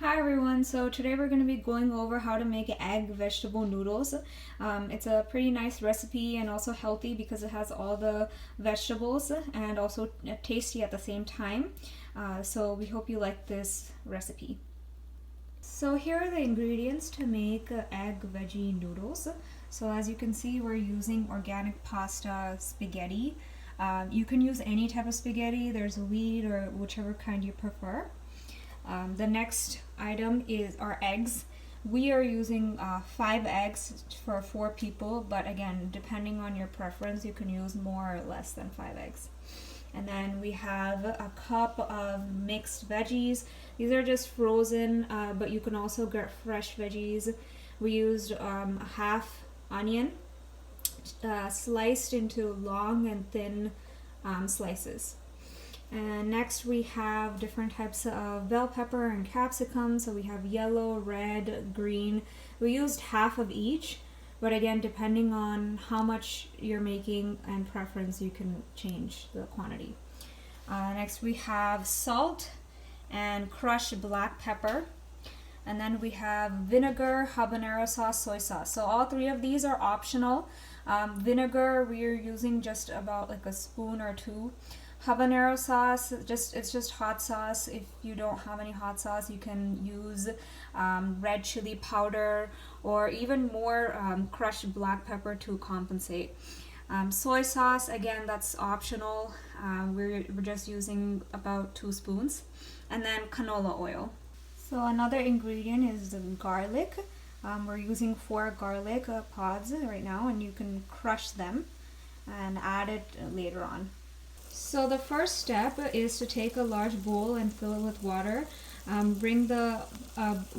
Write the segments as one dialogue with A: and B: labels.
A: Hi everyone, so today we're going to be going over how to make egg vegetable noodles. It's a pretty nice recipe and also healthy because it has all the vegetables and also tasty at the same time. So we hope you like this recipe. So here are the ingredients to make egg veggie noodles. So as you can see, we're using organic pasta spaghetti. You can use any type of spaghetti. There's wheat or whichever kind you prefer. The next item is our eggs. We are using 5 eggs for 4 people, but again, depending on your preference, you can use more or less than 5 eggs. And then we have a cup of mixed veggies. These are just frozen, but you can also get fresh veggies. We used a half onion, sliced into long and thin slices. And next we have different types of bell pepper and capsicum. So we have yellow, red, green. We used half of each, but again, depending on how much you're making and preference, you can change the quantity. Next we have salt and crushed black pepper. And then we have vinegar, habanero sauce, soy sauce. So all 3 of these are optional. Vinegar, we are using just about like a spoon or 2. Habanero sauce, it's just hot sauce. If you don't have any hot sauce, you can use red chili powder or even more crushed black pepper to compensate. Soy sauce, again, that's optional. We're just using about 2 spoons. And then canola oil. So another ingredient is the garlic. We're using 4 garlic pods right now, and you can crush them and add it later on. So the first step is to take a large bowl and fill it with water. Bring the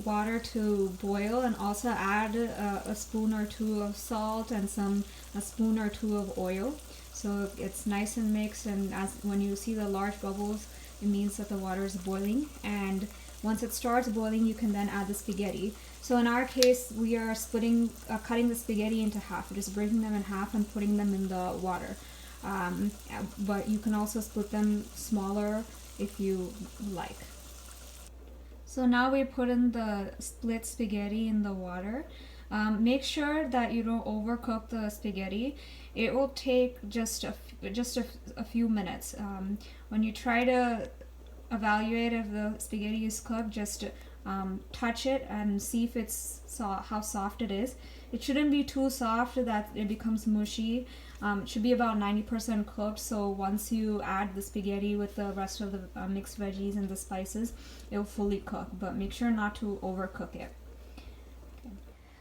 A: water to boil and also add a spoon or 2 of salt and a spoon or 2 of oil. So it's nice and mixed, and when you see the large bubbles, it means that the water is boiling. And once it starts boiling, you can then add the spaghetti. So in our case, we are cutting the spaghetti into half. We're just breaking them in half and putting them in the water. But you can also split them smaller if you like. So now we put in the split spaghetti in the water. Make sure that you don't overcook the spaghetti. It will take just a few minutes. When you try to evaluate if the spaghetti is cooked, just touch it and see if how soft it is. It shouldn't be too soft that it becomes mushy. It should be about 90% cooked, so once you add the spaghetti with the rest of the mixed veggies and the spices, it will fully cook, but make sure not to overcook it. Okay.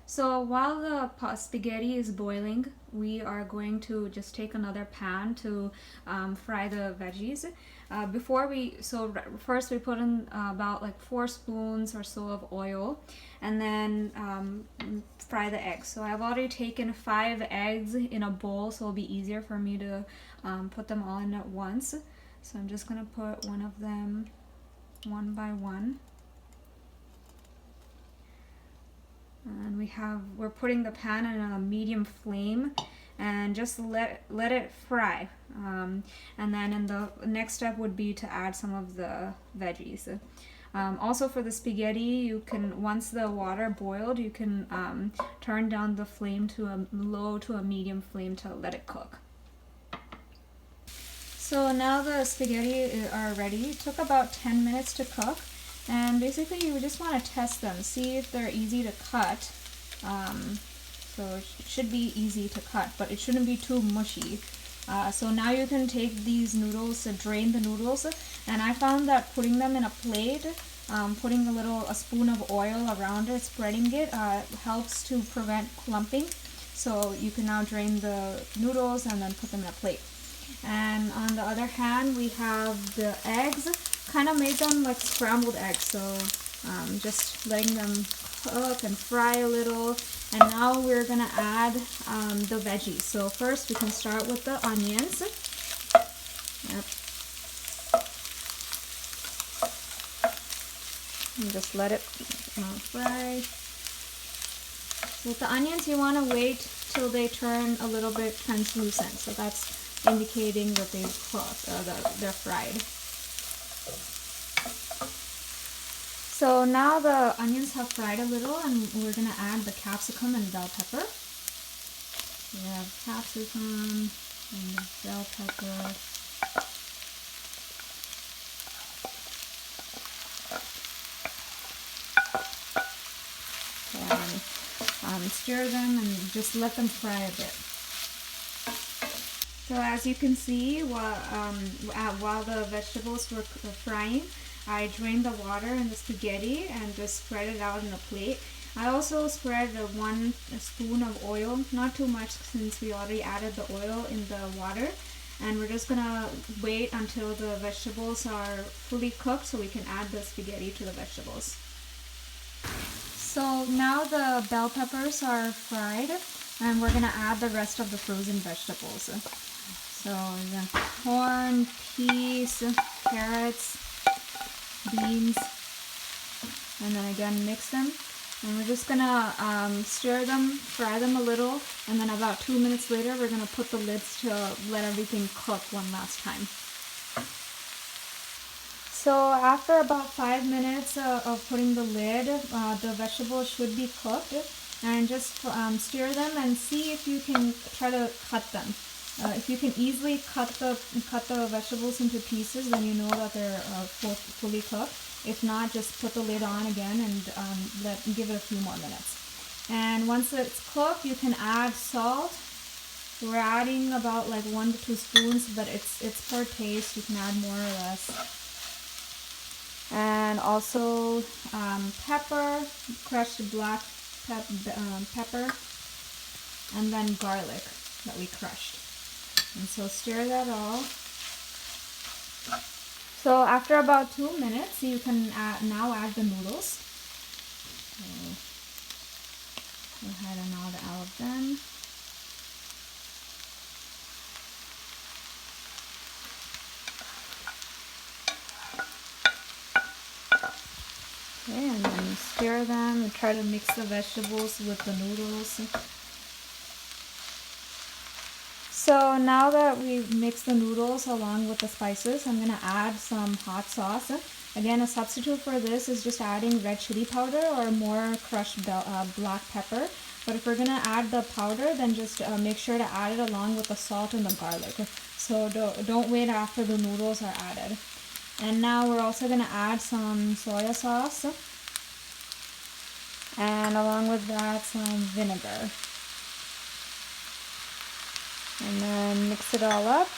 A: So while the spaghetti is boiling, we are going to just take another pan to fry the veggies. First we put in about like 4 spoons or so of oil, and then fry the eggs. So I've already taken 5 eggs in a bowl, so it'll be easier for me to put them all in at once. So I'm just gonna put one of them one by one. And we're putting the pan on a medium flame and just let it fry. And then in the next step would be to add some of the veggies. Also for the spaghetti, you can, once the water boiled, you can turn down the flame to a low to a medium flame to let it cook. So now the spaghetti are ready. It took about 10 minutes to cook. And basically you just want to test them, see if they're easy to cut. So it should be easy to cut, but it shouldn't be too mushy. So now you can take these noodles, drain the noodles, and I found that putting them in a plate, putting a spoon of oil around it, spreading it, helps to prevent clumping. So you can now drain the noodles and then put them in a plate. And on the other hand, we have the eggs. Kind of made them like scrambled eggs, so just letting them cook and fry a little. And now we're gonna add the veggies. So first we can start with the onions. Yep. And just let it fry. So with the onions, you want to wait till they turn a little bit translucent. So that's indicating that they've cooked, they're fried. So now the onions have fried a little, and we're gonna add the capsicum and bell pepper. We have capsicum and bell pepper. And stir them and just let them fry a bit. So as you can see, while the vegetables were frying, I drained the water in the spaghetti and just spread it out in a plate. I also spread 1 spoon of oil, not too much since we already added the oil in the water. And we're just gonna wait until the vegetables are fully cooked so we can add the spaghetti to the vegetables. So now the bell peppers are fried, and we're gonna add the rest of the frozen vegetables. So the corn, peas, carrots, beans, and then again mix them. And we're just gonna stir them, fry them a little, and then about 2 minutes later we're gonna put the lids to let everything cook one last time. So after about 5 minutes of putting the lid, the vegetables should be cooked, and just stir them and see if you can try to cut them. If you can easily cut the vegetables into pieces, then you know that they're fully cooked. If not, just put the lid on again and give it a few more minutes. And once it's cooked, you can add salt. We're adding about like 1 to 2 spoons, but it's per taste. You can add more or less. And also pepper, crushed black pepper, and then garlic that we crushed. And so stir that all. So after about 2 minutes, you can now add the noodles. So go ahead and add all of them. Okay, and then stir them and try to mix the vegetables with the noodles. So now that we've mixed the noodles along with the spices, I'm going to add some hot sauce. Again, a substitute for this is just adding red chili powder or more crushed black pepper. But if we're going to add the powder, then just make sure to add it along with the salt and the garlic. So don't wait after the noodles are added. And now we're also going to add some soy sauce, and along with that some vinegar. And then mix it all up.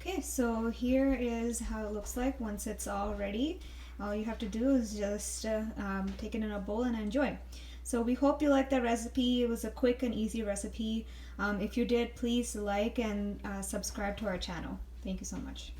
A: Okay, so here is how it looks like once it's all ready. All you have to do is just take it in a bowl and enjoy. So we hope you liked the recipe. It was a quick and easy recipe. If you did, please like and subscribe to our channel. Thank you so much.